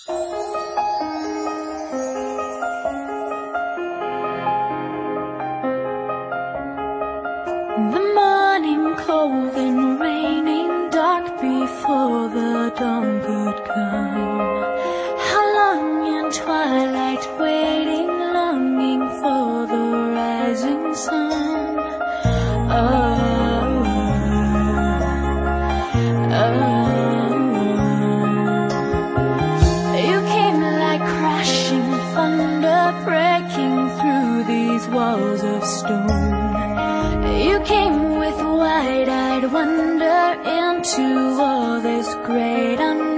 The morning cold and raining, dark before the dawn could come. How long in twilight waiting, longing for the rising sun. You came like crashing thunder, breaking through these walls of stone. You came with wide-eyed wonder into all this great unknown.